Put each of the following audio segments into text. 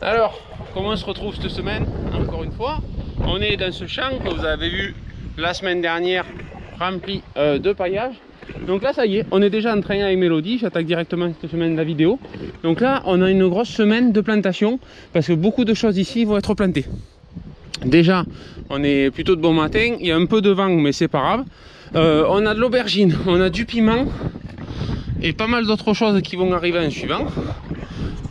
Alors, comment on se retrouve cette semaine? Encore une fois, on est dans ce champ que vous avez vu la semaine dernière, rempli de paillage. Donc là, ça y est, on est déjà en train avec Mélodie. J'attaque directement cette semaine la vidéo. Donc là, on a une grosse semaine de plantation parce que beaucoup de choses ici vont être plantées. Déjà, on est plutôt de bon matin. Il y a un peu de vent, mais c'est pas grave. On a de l'aubergine, on a du piment et pas mal d'autres choses qui vont arriver en suivant.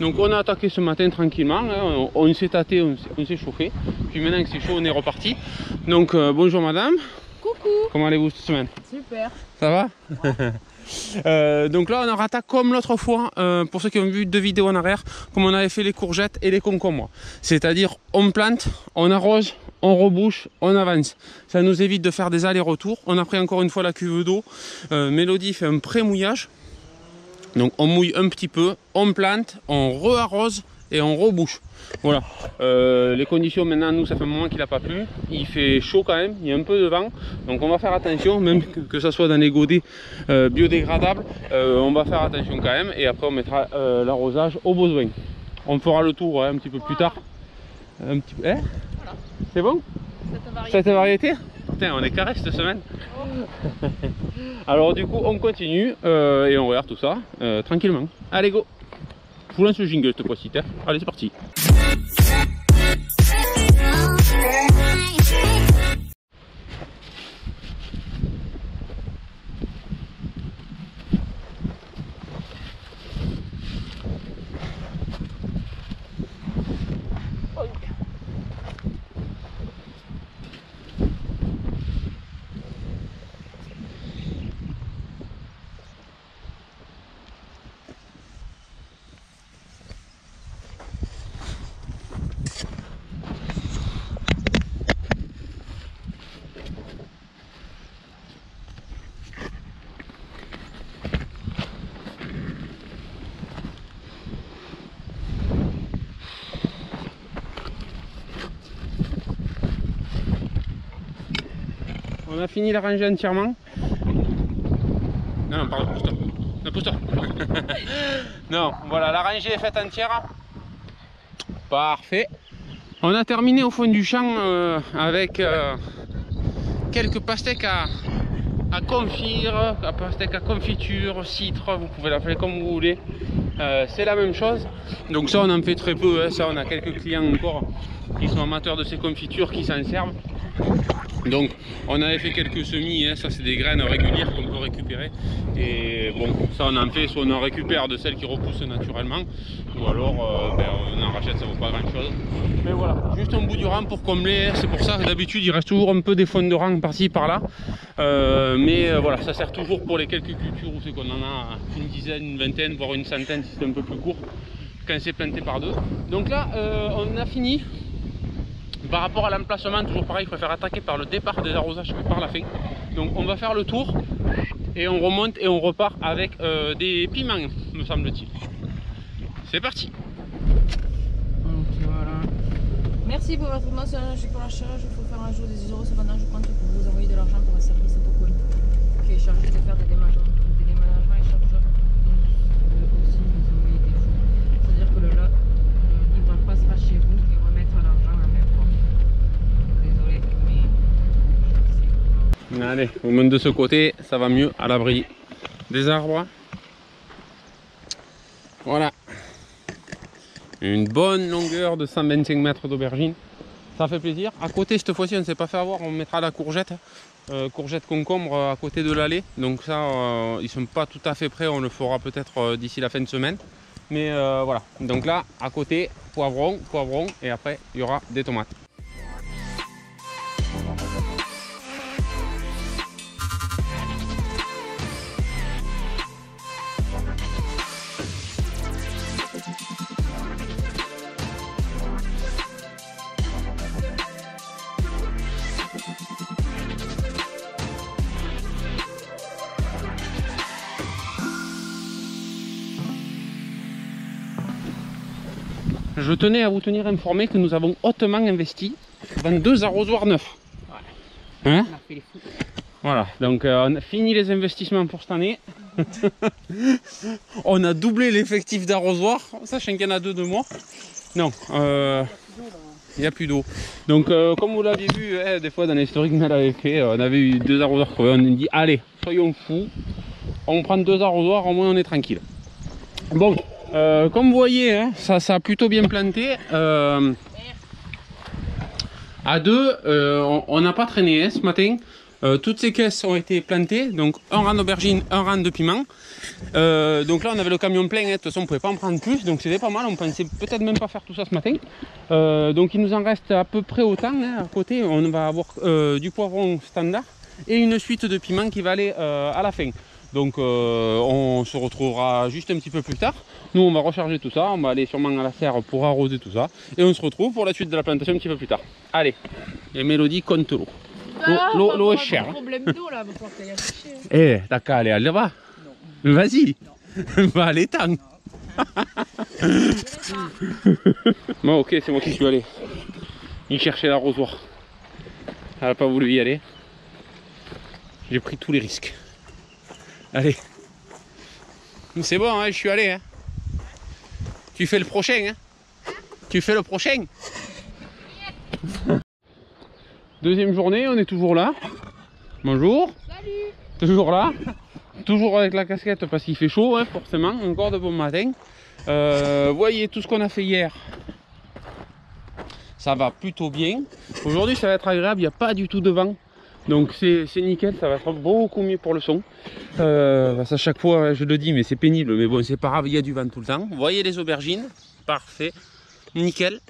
Donc on a attaqué ce matin tranquillement, hein. On s'est tâté, on s'est chauffé. Puis maintenant que c'est chaud, on est reparti. Donc bonjour madame. Coucou. Comment allez-vous cette semaine? Super. Ça va? Ouais. Donc là on attaque comme l'autre fois, pour ceux qui ont vu 2 vidéos en arrière, comme on avait fait les courgettes et les concombres. C'est-à-dire on plante, on arrose, on rebouche, on avance. Ça nous évite de faire des allers-retours. On a pris encore une fois la cuve d'eau. Mélodie fait un pré-mouillage. Donc on mouille un petit peu, on plante, on re-arrose et on rebouche. Voilà. Les conditions maintenant, nous ça fait un moment qu'il n'a pas plu. Il fait chaud quand même, il y a un peu de vent. Donc on va faire attention, même que ça soit dans les godets biodégradables. On va faire attention quand même. Et après on mettra l'arrosage au besoin. On fera le tour un petit peu plus tard. Un petit peu. Voilà. C'est bon? Cette variété? Putain, on est carré cette semaine. Oh. Alors du coup on continue et on regarde tout ça tranquillement. Allez go. Je vous lance le jingle cette fois-ci. Allez c'est parti. On a fini la rangée entièrement. Non, pardon, pousse-toi. Non, pousse-toi. Non, voilà, la rangée est faite entière. Parfait. On a terminé au fond du champ avec quelques pastèques à confire, pastèques à confiture, citre, vous pouvez l'appeler comme vous voulez. C'est la même chose. Donc ça on en fait très peu, hein. Ça on a quelques clients encore qui sont amateurs de ces confitures qui s'en servent. Donc on avait fait quelques semis, hein. Ça c'est des graines régulières qu'on peut récupérer. Et bon, ça on en fait, soit on en récupère de celles qui repoussent naturellement, ou alors on en rachète, ça vaut pas grand chose. Mais voilà, juste un bout du rang pour combler, hein. C'est pour ça que d'habitude il reste toujours un peu des fonds de rang par-ci par-là. Mais voilà, ça sert toujours pour les quelques cultures où c'est qu'on en a une dizaine, une vingtaine, voire une centaine si c'est un peu plus court, quand c'est planté par 2. Donc là on a fini. Par rapport à l'emplacement, toujours pareil, il faut faire attaquer par le départ des arrosages que par la fin. Donc on va faire le tour et on remonte et on repart avec des piments, me semble-t-il. C'est parti. Voilà. Merci pour votre message pour l'achat. Il faut faire un jour des euros. Cependant, je compte pour vous envoyer de l'argent pour un service pour coin qui est chargé de faire des déménagements et chargeurs. Donc aussi vous envoyer des fonds. C'est-à-dire que le livre passera chez vous et remettre l'argent en même temps. Désolé, mais Allez, au moins de ce côté, ça va mieux à l'abri des arbres. Voilà. Une bonne longueur de 125 mètres d'aubergine. Ça fait plaisir. À côté, cette fois-ci, on ne s'est pas fait avoir. On mettra la courgette. Courgette concombre à côté de l'allée. Donc ça, ils sont pas tout à fait prêts. On le fera peut-être d'ici la fin de semaine. Mais voilà. Donc là, à côté, poivron, et après, il y aura des tomates. Je tenais à vous tenir informé que nous avons hautement investi dans 2 arrosoirs neufs. ouais. Hein? On a fait les fous. Voilà, donc on a fini les investissements pour cette année. On a doublé l'effectif d'arrosoir, sachant qu'il y en a deux de moi. Non, il n'y a plus d'eau. Donc comme vous l'avez vu, des fois dans l'historique qu'on avait fait, on avait eu 2 arrosoirs crevés. On a dit allez, soyons fous, on prend 2 arrosoirs, au moins on est tranquille. Bon, comme vous voyez, hein, ça a plutôt bien planté. À 2, on n'a pas traîné hein, ce matin. Toutes ces caisses ont été plantées, donc un rang d'aubergine, un rang de piment. Donc là on avait le camion plein, hein, de toute façon on ne pouvait pas en prendre plus, donc c'était pas mal, on pensait peut-être même pas faire tout ça ce matin. Donc il nous en reste à peu près autant, hein, à côté on va avoir du poivron standard et une suite de piment qui va aller à la fin. Donc on se retrouvera juste un petit peu plus tard. Nous on va recharger tout ça, on va aller sûrement à la serre pour arroser tout ça. Et on se retrouve pour la suite de la plantation un petit peu plus tard. Allez, et Mélodie compte l'eau. L'eau est chère. Hein. Problème d'eau là, va falloir qu'elle affiche. Eh, t'as qu'à aller là-bas. Vas-y. Va à l'étang. Bon, ok, c'est moi qui suis allé. Il cherchait l'arrosoir. Elle n'a pas voulu y aller. J'ai pris tous les risques. Allez. C'est bon, hein, je suis allé. Hein. Tu fais le prochain. Hein. Tu fais le prochain. Deuxième journée, on est toujours là. Bonjour. Salut. Toujours là. Toujours avec la casquette parce qu'il fait chaud, hein, forcément. Encore de bon matin. Voyez tout ce qu'on a fait hier. Ça va plutôt bien. Aujourd'hui, ça va être agréable. Il n'y a pas du tout de vent. Donc c'est nickel. Ça va être beaucoup mieux pour le son. À chaque fois, je le dis, mais c'est pénible. Mais bon, c'est pas grave. Il y a du vent tout le temps. Voyez les aubergines. Parfait. Nickel.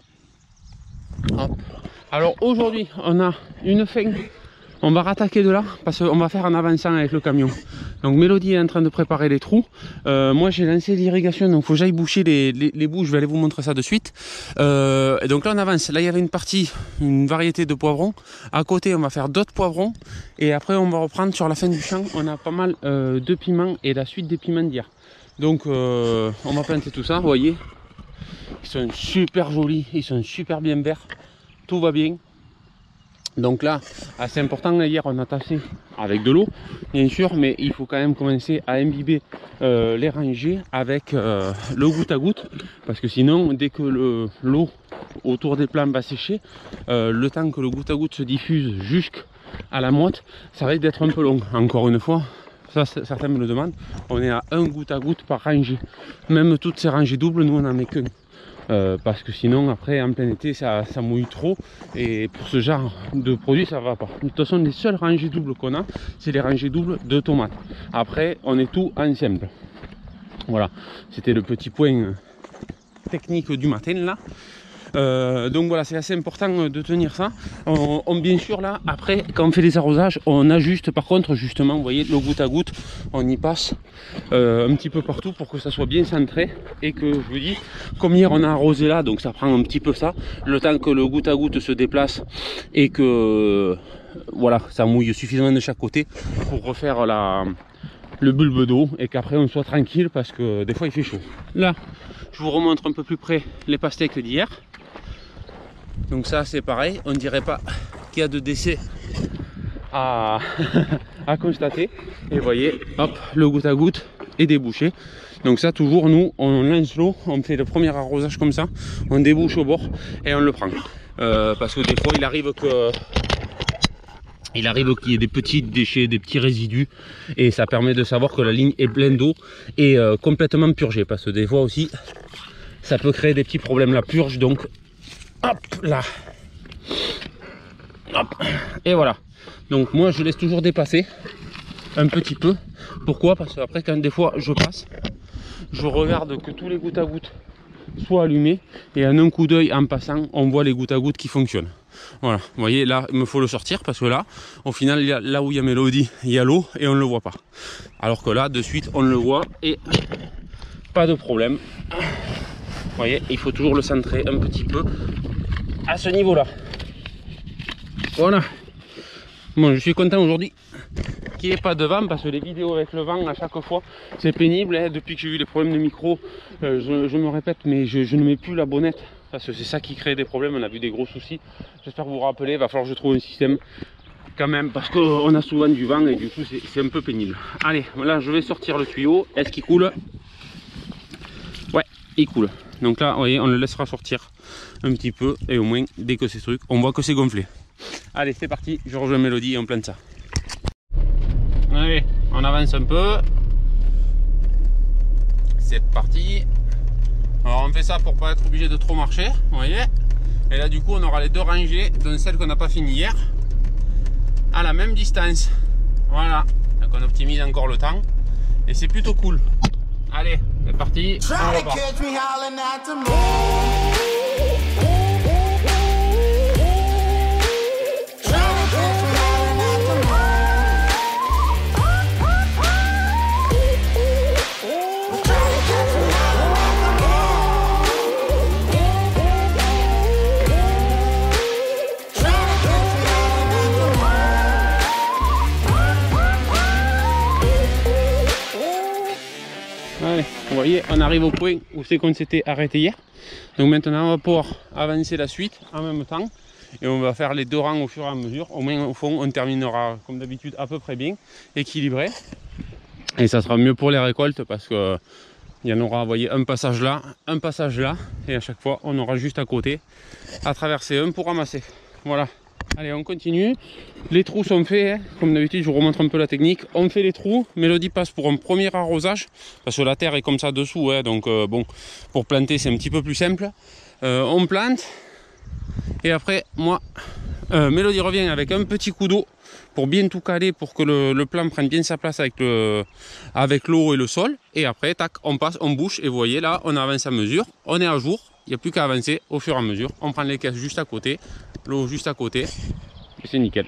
Hop. Alors aujourd'hui on a une fin, on va rattaquer de là parce qu'on va faire en avançant avec le camion. Donc Mélodie est en train de préparer les trous, moi j'ai lancé l'irrigation donc il faut que j'aille boucher les bouts, je vais aller vous montrer ça de suite. Et donc là on avance, là il y avait une variété de poivrons, à côté on va faire d'autres poivrons et après on va reprendre sur la fin du champ, on a pas mal de piments et la suite des piments d'hier. Donc on va planter tout ça, vous voyez, ils sont super jolis, ils sont super bien verts. Tout va bien. Donc là, assez important, hier on a tassé avec de l'eau, bien sûr, mais il faut quand même commencer à imbiber les rangées avec le goutte à goutte, parce que sinon, dès que l'eau autour des plants va sécher, le temps que le goutte à goutte se diffuse jusqu'à la motte, ça risque d'être un peu long. Encore une fois, ça certains me le demandent, on est à un goutte à goutte par rangée. Même toutes ces rangées doubles, nous on n'en met qu'un. Parce que sinon après en plein été ça mouille trop et pour ce genre de produit ça va pas. De toute façon les seules rangées doubles qu'on a c'est les rangées doubles de tomates. Après on est tout en simple. Voilà, c'était le petit point technique du matin là. Donc voilà, c'est assez important de tenir ça. Bien sûr là, après quand on fait les arrosages, on ajuste par contre justement, vous voyez le goutte à goutte, on y passe un petit peu partout pour que ça soit bien centré et que je vous dis, comme hier on a arrosé là, donc ça prend un petit peu ça, le temps que le goutte à goutte se déplace et que voilà, ça mouille suffisamment de chaque côté pour refaire le bulbe d'eau et qu'après on soit tranquille parce que des fois il fait chaud. Là, je vous remontre un peu plus près les pastèques d'hier. Donc ça c'est pareil, on ne dirait pas qu'il y a de décès à constater. Et vous voyez, hop, le goutte à goutte est débouché. Donc ça toujours nous, on lance l'eau, on fait le premier arrosage comme ça, on débouche au bord et on le prend. Parce que des fois il arrive qu'il y ait des petits déchets, des petits résidus et ça permet de savoir que la ligne est pleine d'eau et complètement purgée. Parce que des fois aussi ça peut créer des petits problèmes la purge, donc hop là, hop, et voilà. Donc moi je laisse toujours dépasser un petit peu. Pourquoi? Parce que après quand des fois je passe, je regarde que tous les gouttes à gouttes soient allumés et en un coup d'œil en passant on voit les gouttes à gouttes qui fonctionnent. Voilà, vous voyez là il me faut le sortir parce que là au final là où il y a Mélodie il y a l'eau et on ne le voit pas. Alors que là de suite on le voit et pas de problème. Vous voyez, il faut toujours le centrer un petit peu à ce niveau là. Voilà. Bon, je suis content aujourd'hui qu'il n'y ait pas de vent parce que les vidéos avec le vent à chaque fois c'est pénible, hein. Depuis que j'ai eu les problèmes de micro, je me répète, mais je ne mets plus la bonnette parce que c'est ça qui crée des problèmes. On a vu des gros soucis. J'espère que vous vous rappelez, il va falloir que je trouve un système quand même, parce qu'on a souvent du vent et du coup c'est un peu pénible. Allez, là je vais sortir le tuyau. Est-ce qu'il coule? Ouais, il coule. Donc là, vous voyez, on le laissera sortir un petit peu et au moins, dès que c'est truc, on voit que c'est gonflé. Allez, c'est parti, je rejoins Mélodie et on plante ça. Allez, on avance un peu. C'est parti. Alors on fait ça pour pas être obligé de trop marcher, vous voyez. Et là du coup on aura les deux rangées, dont celle qu'on n'a pas fini hier, à la même distance. Voilà, donc on optimise encore le temps et c'est plutôt cool. Allez, c'est parti, on repart. Allez, vous voyez, on arrive au point où c'est qu'on s'était arrêté hier. Donc maintenant on va pouvoir avancer la suite en même temps. Et on va faire les deux rangs au fur et à mesure. Au moins au fond on terminera comme d'habitude à peu près bien, équilibré. Et ça sera mieux pour les récoltes parce que il y en aura, vous voyez, un passage là, et à chaque fois on aura juste à côté à traverser un pour ramasser. Voilà. Allez, on continue. Les trous sont faits, hein. Comme d'habitude, je vous remontre un peu la technique. On fait les trous. Mélodie passe pour un premier arrosage parce que la terre est comme ça dessous, hein. Donc bon, pour planter c'est un petit peu plus simple. On plante et après moi, Mélodie revient avec un petit coup d'eau pour bien tout caler, pour que le plant prenne bien sa place avec l'eau et le sol. Et après, tac, on passe, on bouche et vous voyez là, on avance à mesure, on est à jour. Il n'y a plus qu'à avancer au fur et à mesure. On prend les caisses juste à côté, l'eau juste à côté, et c'est nickel.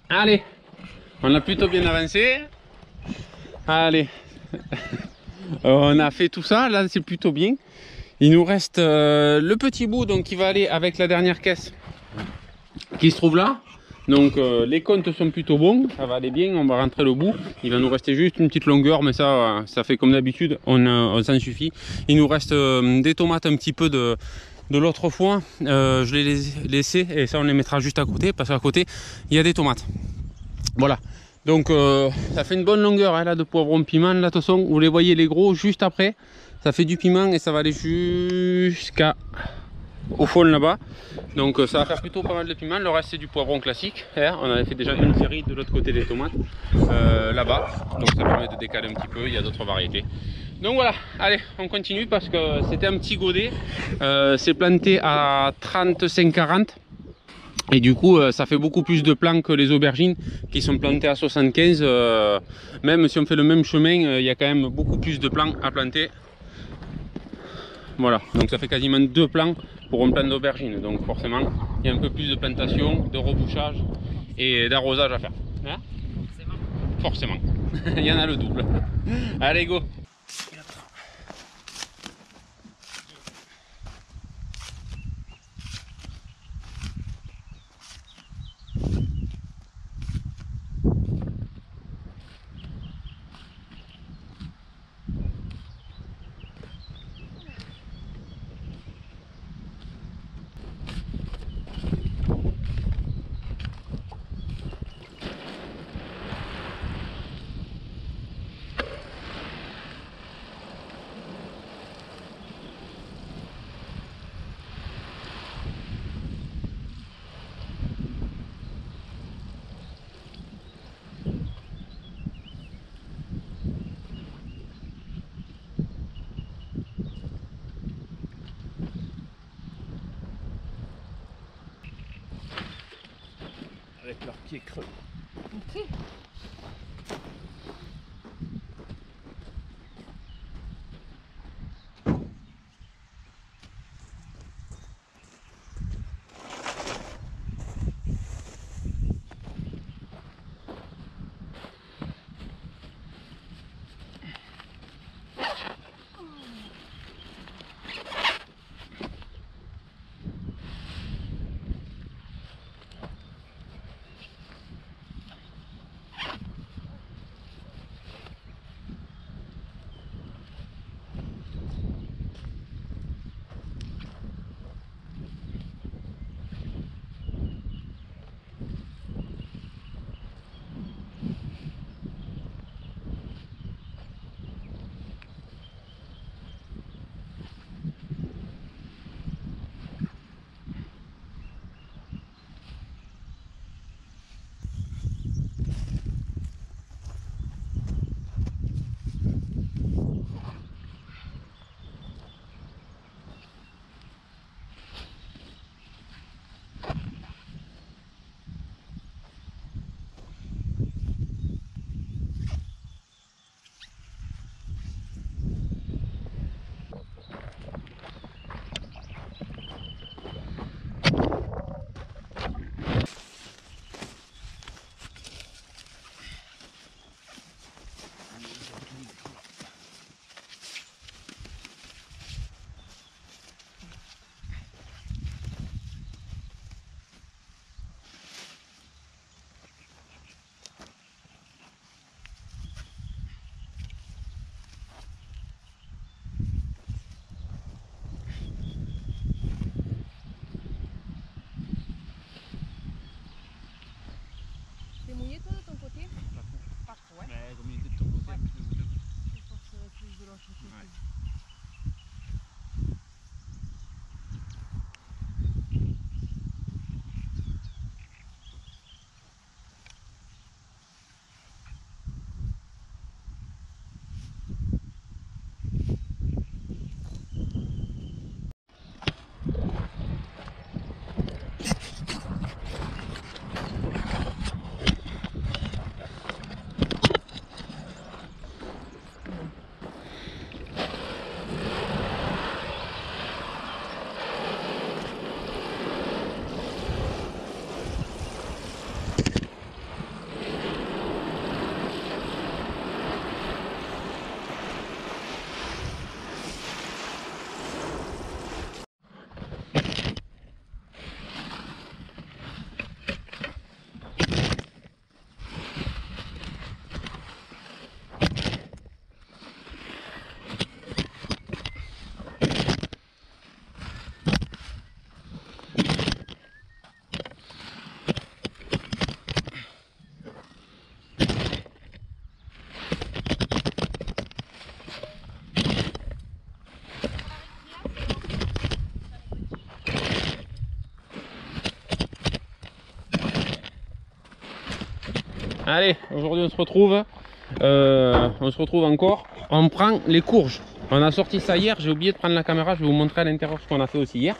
Allez, on a plutôt bien avancé. Allez, on a fait tout ça, là c'est plutôt bien. Il nous reste le petit bout donc qui va aller avec la dernière caisse qui se trouve là. Donc les comptes sont plutôt bons, ça va aller bien, on va rentrer le bout. Il va nous rester juste une petite longueur, mais ça fait comme d'habitude, on s'en suffit. Il nous reste des tomates un petit peu de l'autre fois, je les ai laissées et ça on les mettra juste à côté, parce qu'à côté il y a des tomates. Voilà, donc ça fait une bonne longueur, hein, là, de poivron piment. Là de toute façon, vous les voyez les gros juste après, ça fait du piment et ça va aller jusqu'à au fond là-bas. Donc ça va faire plutôt pas mal de piment. Le reste c'est du poivron classique, hein. On avait fait déjà une série de l'autre côté des tomates là-bas, donc ça permet de décaler un petit peu. Il y a d'autres variétés. Donc voilà, allez, on continue parce que c'était un petit godet. C'est planté à 35-40 et du coup ça fait beaucoup plus de plants que les aubergines qui sont plantées à 75. Même si on fait le même chemin, il y a quand même beaucoup plus de plants à planter. Voilà, donc ça fait quasiment 2 plants pour un plant d'aubergine. Donc forcément, il y a un peu plus de plantation, de rebouchage et d'arrosage à faire. Hein? Forcément. Il y en a le double. Allez, go! Avec leurs pieds creux. Ok. Allez, aujourd'hui on se retrouve. Encore. On prend les courges. On a sorti ça hier, j'ai oublié de prendre la caméra, je vais vous montrer à l'intérieur ce qu'on a fait aussi hier.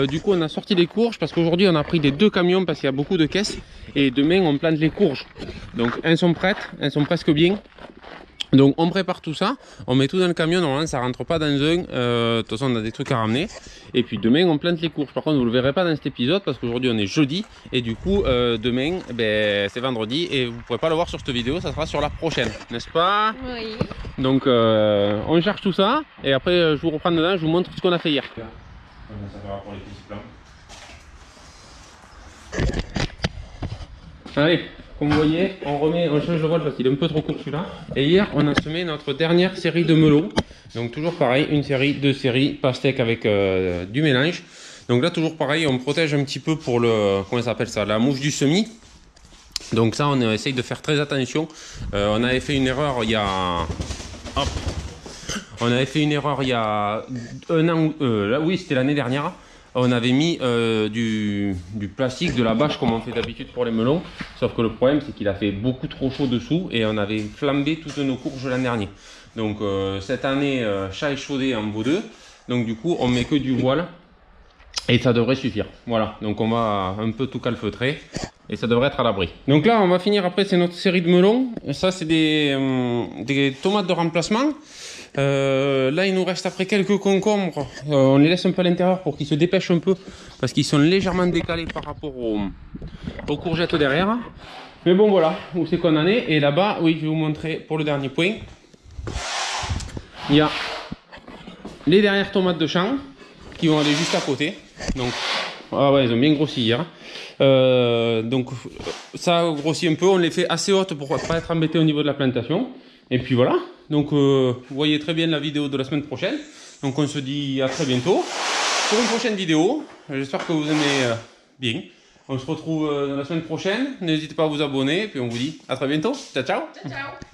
Du coup on a sorti les courges parce qu'aujourd'hui on a pris des 2 camions parce qu'il y a beaucoup de caisses. Et demain on plante les courges. Donc elles sont prêtes, elles sont presque bien. Donc on prépare tout ça, on met tout dans le camion, normalement ça rentre pas dans un, de toute façon on a des trucs à ramener. Et puis demain on plante les courges, par contre vous le verrez pas dans cet épisode parce qu'aujourd'hui on est jeudi. Et du coup demain ben, c'est vendredi et vous pourrez pas le voir sur cette vidéo, ça sera sur la prochaine, n'est-ce pas? Oui. Donc on charge tout ça et après je vous reprends dedans, je vous montre ce qu'on a fait hier. Ça fera pour les petits plans. Allez. Comme vous voyez, on change de voile parce qu'il est un peu trop court celui-là. Et hier, on a semé notre dernière série de melons. Donc toujours pareil, une série, 2 séries, pastèque avec du mélange. Donc là, toujours pareil, on protège un petit peu pour le, comment ça s'appelle ça, la mouche du semis. Donc ça, on essaye de faire très attention. On avait fait une erreur il y a... Hop. On avait fait une erreur il y a 1 an, là, oui, c'était l'année dernière. On avait mis du plastique, de la bâche comme on fait d'habitude pour les melons. Sauf que le problème c'est qu'il a fait beaucoup trop chaud dessous et on avait flambé toutes nos courges l'an dernier. Donc cette année, chat échaudé en vaut 2. Donc du coup on met que du voile et ça devrait suffire. Voilà, donc on va un peu tout calfeutrer et ça devrait être à l'abri. Donc là on va finir après, c'est notre série de melons. Ça c'est des tomates de remplacement. Là il nous reste après quelques concombres, on les laisse un peu à l'intérieur pour qu'ils se dépêchent un peu parce qu'ils sont légèrement décalés par rapport aux courgettes derrière. Mais bon voilà où c'est qu'on en est. Et là-bas, oui, je vais vous montrer pour le dernier point. Il y a les dernières tomates de champ qui vont aller juste à côté. Donc ah ouais, ils ont bien grossi hier. Donc ça grossit un peu, on les fait assez hautes pour ne pas être embêté au niveau de la plantation. Et puis voilà, donc vous voyez très bien la vidéo de la semaine prochaine. Donc on se dit à très bientôt pour une prochaine vidéo. J'espère que vous aimez bien. On se retrouve la semaine prochaine. N'hésitez pas à vous abonner. Et puis on vous dit à très bientôt. Ciao, ciao. Ciao, ciao.